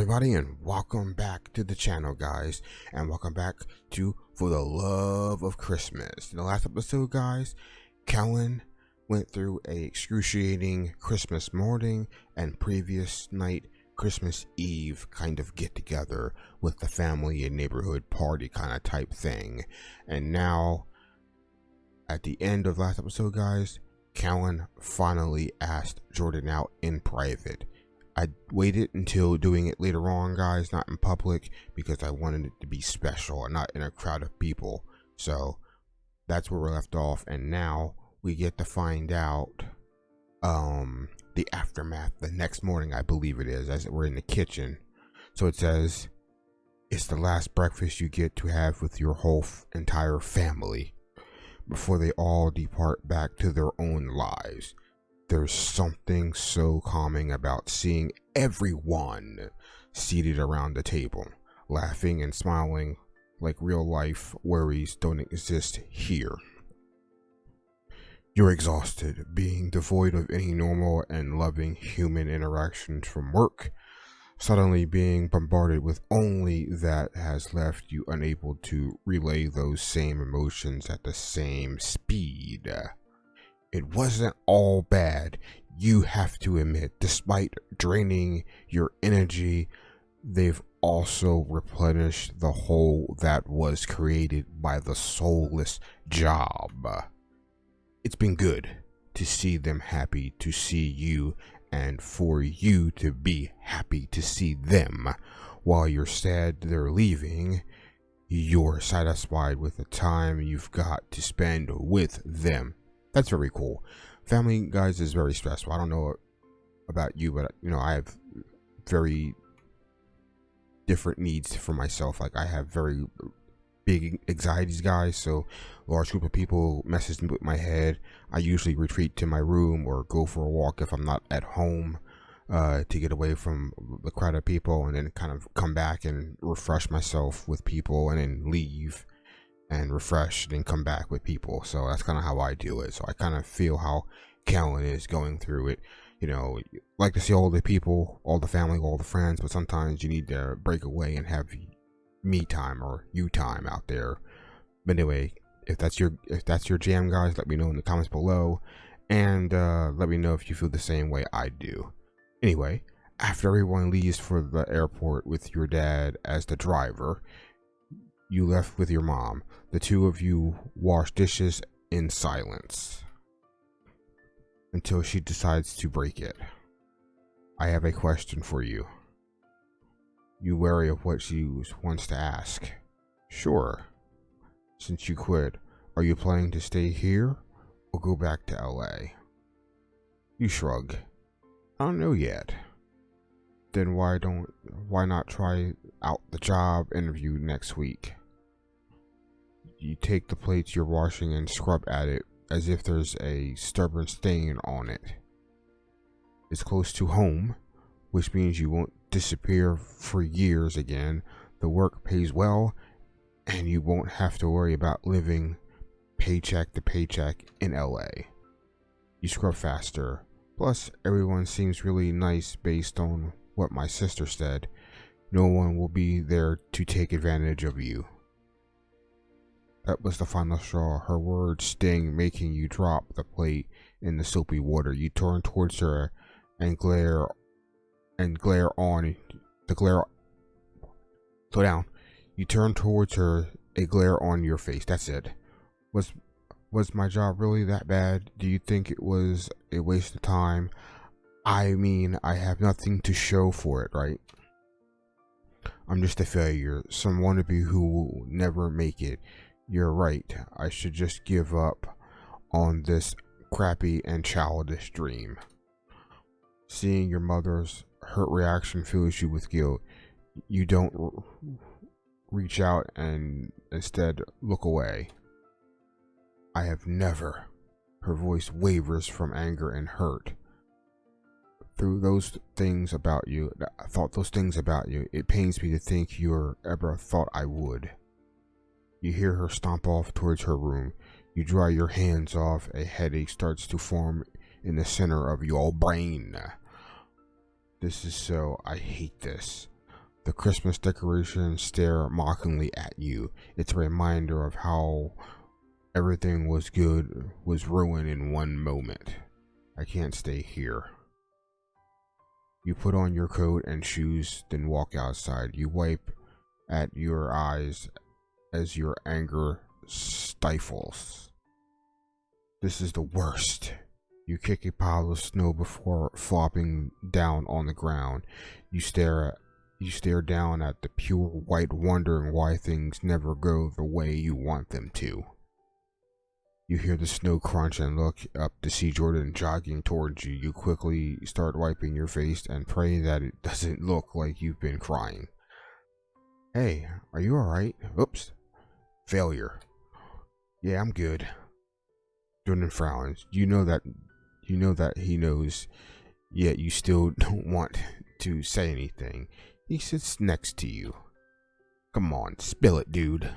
everybody, and welcome back to the channel, guys, and welcome back to For the Love of Christmas. In the last episode, guys, Celyn went through a excruciating Christmas morning and previous night Christmas Eve kind of get together with the family and neighborhood party kind of type thing. And now, at the end of last episode, guys, Celyn finally asked Jordan out in private. I waited until doing it later on, guys, not in public, because I wanted it to be special and not in a crowd of people. So that's where we left off, and now we get to find out the aftermath the next morning, I believe it is, as we're in the kitchen. So it says, it's the last breakfast you get to have with your whole entire family before they all depart back to their own lives. There's something so calming about seeing everyone seated around the table, laughing and smiling like real life worries don't exist here. You're exhausted, being devoid of any normal and loving human interactions from work, suddenly being bombarded with only that has left you unable to relay those same emotions at the same speed. It wasn't all bad, you have to admit. Despite draining your energy, they've also replenished the hole that was created by the soulless job. It's been good to see them happy to see you, and for you to be happy to see them. While you're sad they're leaving, you're satisfied with the time you've got to spend with them. That's very cool. Family, guys, is very stressful. I don't know about you, but I have very different needs for myself. Like, I have very big anxieties, guys, so a large group of people messes with my head. I usually retreat to my room or go for a walk if I'm not at home, to get away from the crowd of people, and then kind of come back and refresh myself with people, and then leave and refresh, then come back with people. So that's kind of how I do it. So I kind of feel how Celyn is going through it. Like to see all the people, all the family, all the friends, but sometimes you need to break away and have me time or you time out there. But anyway, if that's your jam, guys, let me know in the comments below, and let me know if you feel the same way I do. Anyway, after everyone leaves for the airport with your dad as the driver, you left with your mom. The two of you wash dishes in silence until she decides to break it. I have a question for you. You wary of what she wants to ask. Sure. Since you quit, are you planning to stay here or go back to LA? You shrug. I don't know yet. Then why not try out the job interview next week? You take the plates you're washing and scrub at it as if there's a stubborn stain on it. It's close to home, which means you won't disappear for years again. The work pays well, and you won't have to worry about living paycheck to paycheck in LA. You scrub faster. Plus, everyone seems really nice based on what my sister said. No one will be there to take advantage of you. That was the final straw. Her words sting, making you drop the plate in the soapy water. You turn towards her and glare on. Slow down. You turn towards her, a glare on your face. That's it. Was my job really that bad? Do you think it was a waste of time? I mean, I have nothing to show for it, right? I'm just a failure, some wannabe who will never make it. You're right. I should just give up on this crappy and childish dream. Seeing your mother's hurt reaction fills you with guilt. You don't reach out and instead look away. I have never. Her voice wavers from anger and hurt. Through those things about you, I thought those things about you. It pains me to think you ever thought I would. You hear her stomp off towards her room. You dry your hands off. A headache starts to form in the center of your brain. This is so. I hate this. The Christmas decorations stare mockingly at you. It's a reminder of how everything was ruined in one moment. I can't stay here. You put on your coat and shoes, then walk outside. You wipe at your eyes as your anger stifles. This is the worst. You kick a pile of snow before flopping down on the ground. You stare down at the pure white, wondering why things never go the way you want them to. You hear the snow crunch and look up to see Jordan jogging towards you. You quickly start wiping your face and pray that it doesn't look like you've been crying. Hey, are you alright? Oops. Failure. Yeah, I'm good. Jordan frowns. You know that he knows, yet you still don't want to say anything. He sits next to you. Come on, spill it, dude.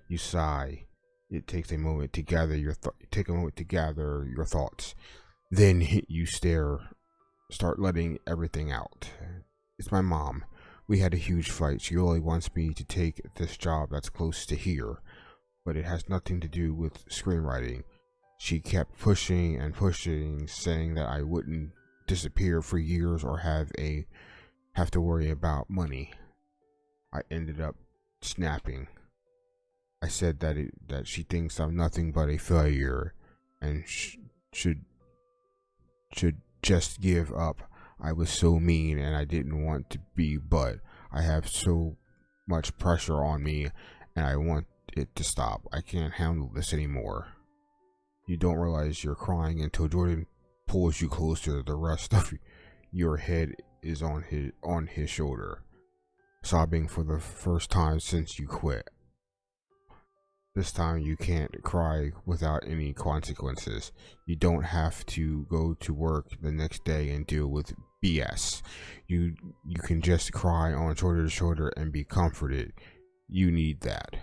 You sigh. It takes a moment to gather your thoughts. Then you start letting everything out. It's my mom. We had a huge fight. She really wants me to take this job that's close to here, but it has nothing to do with screenwriting. She kept pushing and pushing, saying that I wouldn't disappear for years or have to worry about money. I ended up snapping. I said that she thinks I'm nothing but a failure and should just give up. I was so mean and I didn't want to be, but I have so much pressure on me and I want it to stop. I can't handle this anymore. You don't realize you're crying until Jordan pulls you closer. The rest of your head is on his shoulder, sobbing for the first time since you quit. This time you can't cry without any consequences. You don't have to go to work the next day and deal with BS. You can just cry on shoulder to shoulder and be comforted. You need that.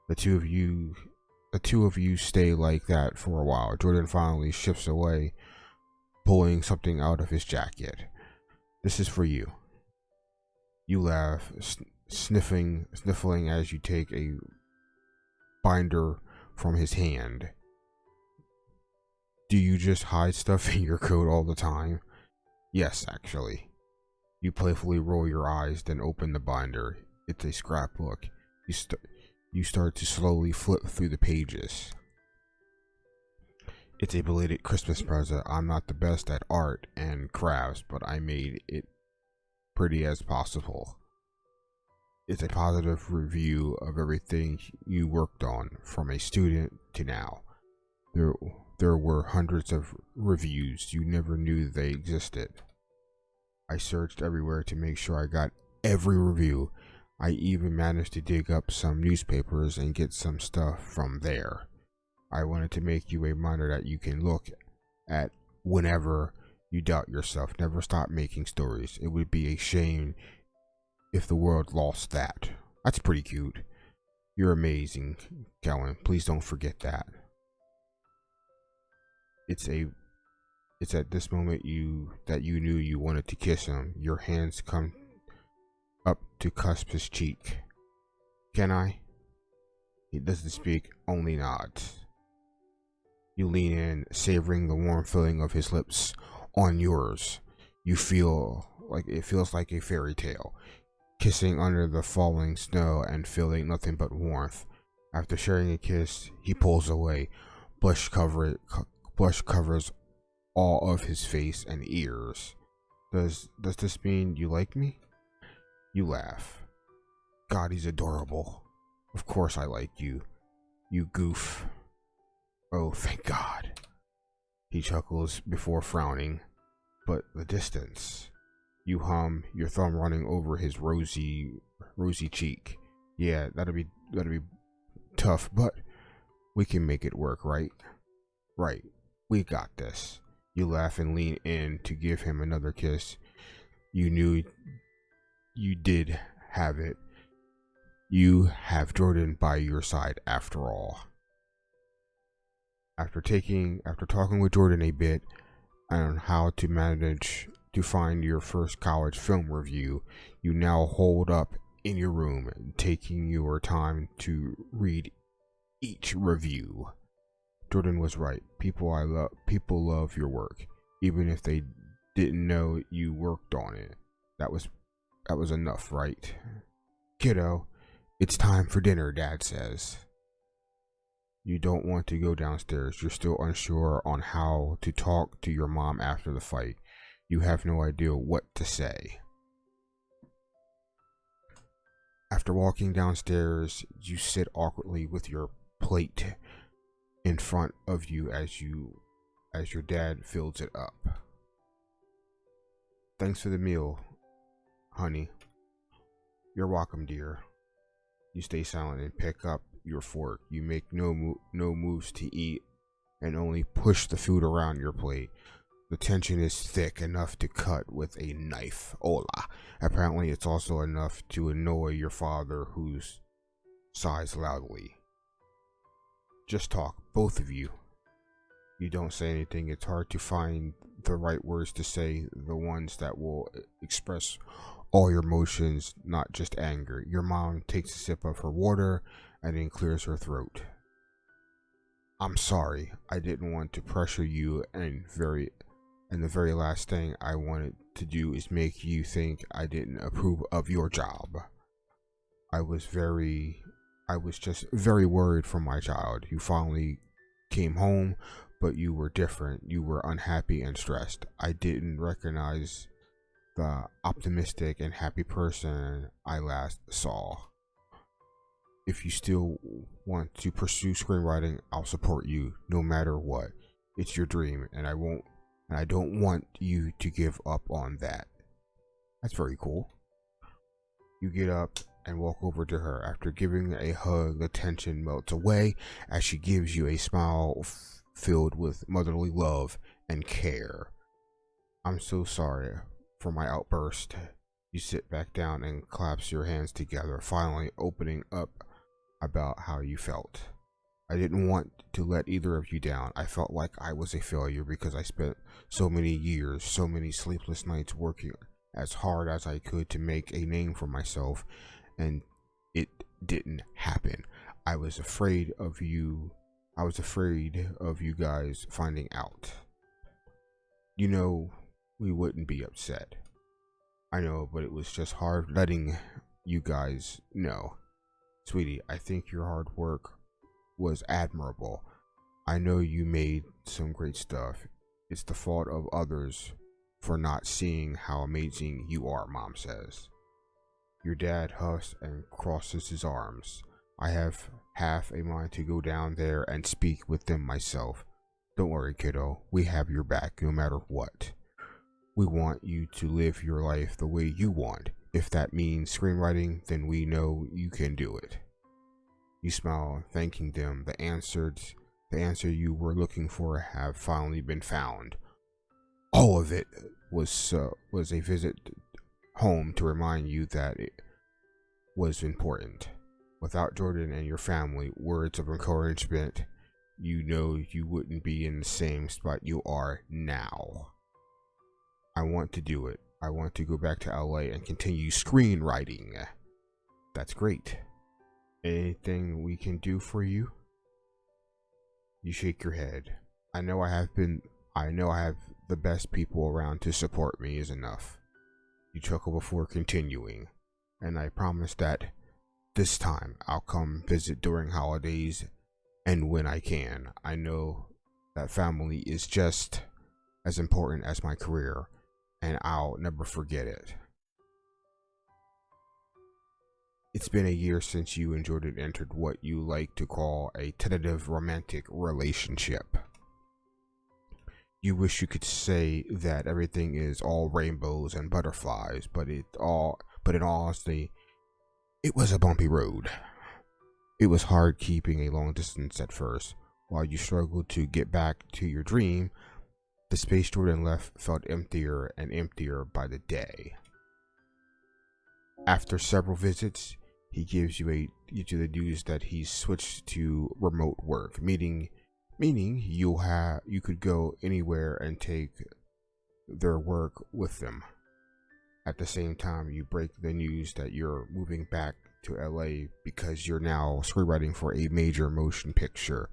The two of you stay like that for a while. Jordan finally shifts away, pulling something out of his jacket. This is for you. You laugh, sniffling as you take a binder from his hand. Do you just hide stuff in your coat all the time? Yes, actually. You playfully roll your eyes, then open the binder. It's a scrapbook. You start to slowly flip through the pages. It's a belated Christmas present. I'm not the best at art and crafts, but I made it pretty as possible. It's a positive review of everything you worked on, from a student to now. There were hundreds of reviews. You never knew they existed. I searched everywhere to make sure I got every review. I even managed to dig up some newspapers and get some stuff from there. I wanted to make you a reminder that you can look at whenever you doubt yourself. Never stop making stories. It would be a shame if the world lost that. That's pretty cute. You're amazing, Celyn. Please don't forget that. It's at this moment that you knew you wanted to kiss him. Your hands come up to cusp his cheek. Can I? He doesn't speak, only nods. You lean in, savoring the warm feeling of his lips on yours. You feel like it feels like a fairy tale. Kissing under the falling snow and feeling nothing but warmth. After sharing a kiss, he pulls away. Blush covers all of his face and ears. Does this mean you like me? You laugh. God, he's adorable. Of course I like you. You goof. Oh, thank God. He chuckles before frowning. But the distance. You hum, your thumb running over his rosy cheek. Yeah, that'll be tough, but we can make it work, right? Right. We got this. You laugh and lean in to give him another kiss. You knew you did have it. You have Jordan by your side after all. After talking with Jordan a bit on how to manage to find your first college film review you now hold up in your room, taking your time to read each review. Jordan was right. People love your work, even if they didn't know you worked on it. That was enough, right? Kiddo, it's time for dinner, Dad says. You don't want to go downstairs. You're still unsure on how to talk to your mom after the fight. You have no idea what to say. After walking downstairs, you sit awkwardly with your plate in front of you as your dad fills it up. Thanks for the meal, honey. You're welcome, dear. You stay silent and pick up your fork. You make no moves to eat and only push the food around your plate. The tension is thick enough to cut with a knife. Hola. Apparently it's also enough to annoy your father, who sighs loudly. Just talk, both of you. You don't say anything. It's hard to find the right words to say, the ones that will express all your emotions, not just anger. Your mom takes a sip of her water and then clears her throat. I'm sorry. I didn't want to pressure you, and the very last thing I wanted to do is make you think I didn't approve of your job. I was just very worried for my child. You finally came home, but you were different. You were unhappy and stressed. I didn't recognize the optimistic and happy person I last saw. If you still want to pursue screenwriting, I'll support you no matter what. It's your dream, and I don't want you to give up on that. That's very cool. You get up and walk over to her. After giving a hug, the tension melts away as she gives you a smile filled with motherly love and care. I'm so sorry for my outburst. You sit back down and clasp your hands together, finally opening up about how you felt. I didn't want to let either of you down. I felt like I was a failure because I spent so many years, so many sleepless nights working as hard as I could to make a name for myself, and it didn't happen. I was afraid of you guys finding out. You know, we wouldn't be upset. I know, but it was just hard letting you guys know. Sweetie, I think your hard work was admirable. I know you made some great stuff. It's the fault of others for not seeing how amazing you are, Mom says. Your dad huffs and crosses his arms. I have half a mind to go down there and speak with them myself. Don't worry, kiddo. We have your back no matter what. We want you to live your life the way you want. If that means screenwriting, then we know you can do it. You smile, thanking them. The answer you were looking for have finally been found. All of it was a visit home to remind you that it was important. Without Jordan and your family, words of encouragement, you know you wouldn't be in the same spot you are now. I want to do it. I want to go back to LA and continue screenwriting. That's great. Anything we can do for you? You shake your head. I know I have the best people around to support me is enough. You chuckle before continuing. And I promise that this time I'll come visit during holidays and when I can. I know that family is just as important as my career, and I'll never forget it. It's been a year since you and Jordan entered what you like to call a tentative romantic relationship. You wish you could say that everything is all rainbows and butterflies, but in all honesty, it was a bumpy road. It was hard keeping a long distance at first. While you struggled to get back to your dream, the space Jordan left felt emptier and emptier by the day. After several visits, he gives you the news that he's switched to remote work, meaning you could go anywhere and take their work with them. At the same time, you break the news that you're moving back to LA because you're now screenwriting for a major motion picture.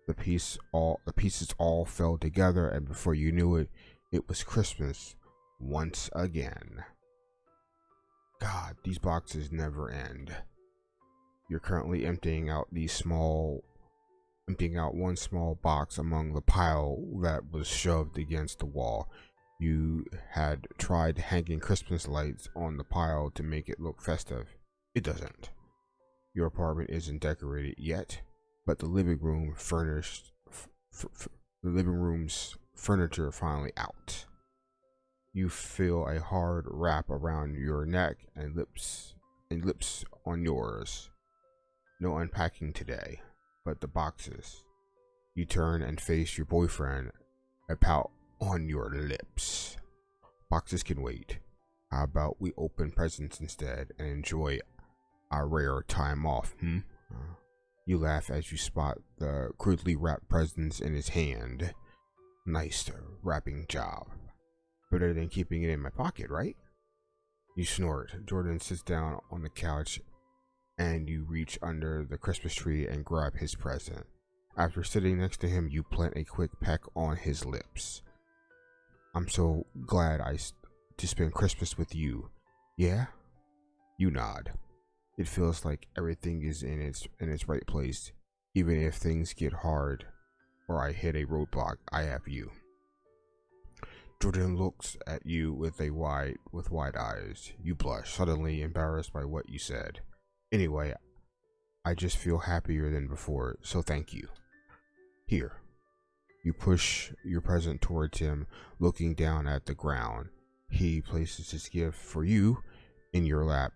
The pieces all fell together, and before you knew it, it was Christmas once again. God, these boxes never end. You're currently emptying out one small box among the pile that was shoved against the wall. You had tried hanging Christmas lights on the pile to make it look festive. It doesn't. Your apartment isn't decorated yet, but the living room the living room's furniture finally out. You feel a hard wrap around your neck and lips on yours. No unpacking today, but the boxes. You turn and face your boyfriend, a pout on your lips. Boxes can wait. How about we open presents instead and enjoy our rare time off, You laugh as you spot the crudely wrapped presents in his hand. Nice wrapping job. Better than keeping it in my pocket, right? You snort. Jordan sits down on the couch and you reach under the Christmas tree and grab his present. After sitting next to him, you plant a quick peck on his lips. I'm so glad to spend Christmas with you. Yeah? You nod. It feels like everything is in its right place. Even if things get hard or I hit a roadblock, I have you. Jordan looks at you with wide eyes. You blush, suddenly embarrassed by what you said. Anyway, I just feel happier than before, so thank you. Here. You push your present towards him, looking down at the ground. He places his gift for you in your lap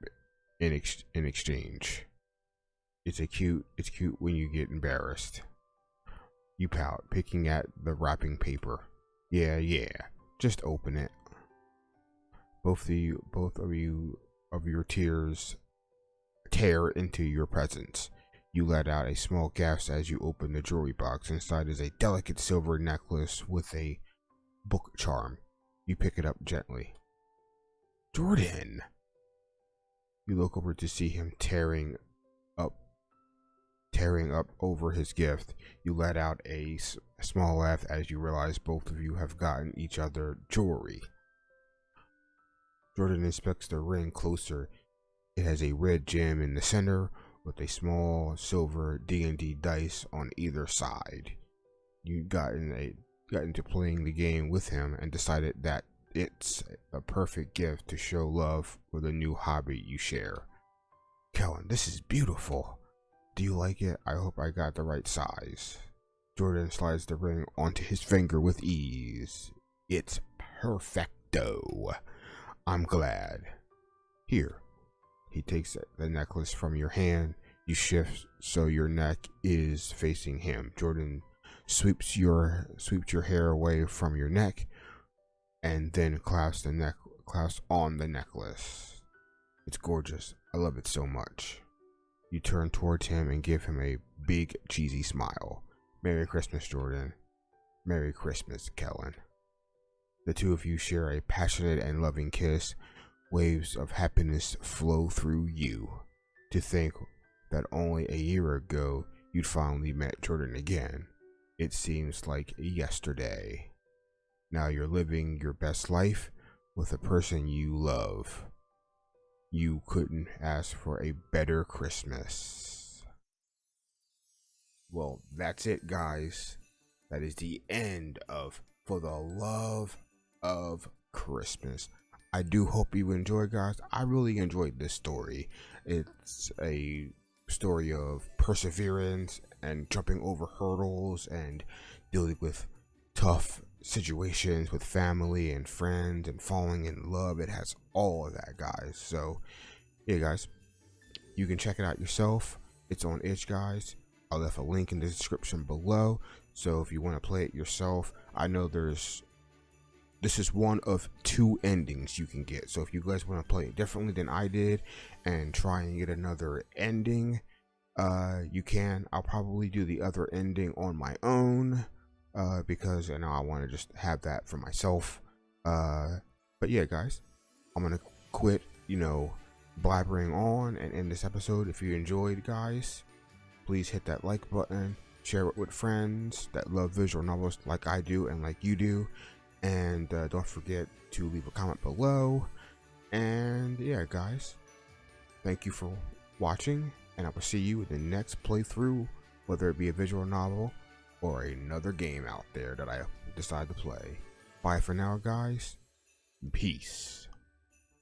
in exchange. It's cute when you get embarrassed. You pout, picking at the wrapping paper. Yeah, just open it. Both of your tears tear into your presents. You let out a small gasp as you open the jewelry box. Inside is a delicate silver necklace with a book charm. You pick it up gently. Jordan! You look over to see him tearing up over his gift. You let out a small laugh as you realize both of you have gotten each other jewelry. Jordan inspects the ring closer. It has a red gem in the center with a small silver D&D dice on either side. You got into playing the game with him and decided that it's a perfect gift to show love for the new hobby you share. Celyn, this is beautiful. Do you like it? I hope I got the right size. Jordan slides the ring onto his finger with ease. It's perfecto. I'm glad. Here. He takes the necklace from your hand. You shift so your neck is facing him. Jordan sweeps your hair away from your neck and then clasps on the necklace. It's gorgeous. I love it so much. You turn towards him and give him a big cheesy smile. Merry Christmas, Jordan. Merry Christmas, Celyn. The two of you share a passionate and loving kiss. Waves of happiness flow through you. To think that only a year ago you'd finally met Jordan again. It seems like yesterday. Now you're living your best life with a person you love. You couldn't ask for a better Christmas. Well, that's it, guys. That is the end of For the Love of Christmas. I do hope you enjoyed, guys. I really enjoyed this story. It's a story of perseverance and jumping over hurdles and dealing with tough situations with family and friends and falling in love. It has all of that, guys. So, yeah, guys, you can check it out yourself. It's on itch, guys. I'll left a link in the description below. So if you want to play it yourself, I know this is one of 2 endings you can get. So if you guys want to play it differently than I did and try and get another ending, you can. I'll probably do the other ending on my own because I want to just have that for myself. But yeah, guys, I'm gonna quit, blabbering on and end this episode. If you enjoyed, guys, please hit that like button, share it with friends that love visual novels like I do and like you do, and don't forget to leave a comment below. And yeah, guys, thank you for watching, and I will see you in the next playthrough, whether it be a visual novel or another game out there that I decide to play. Bye for now, guys. Peace.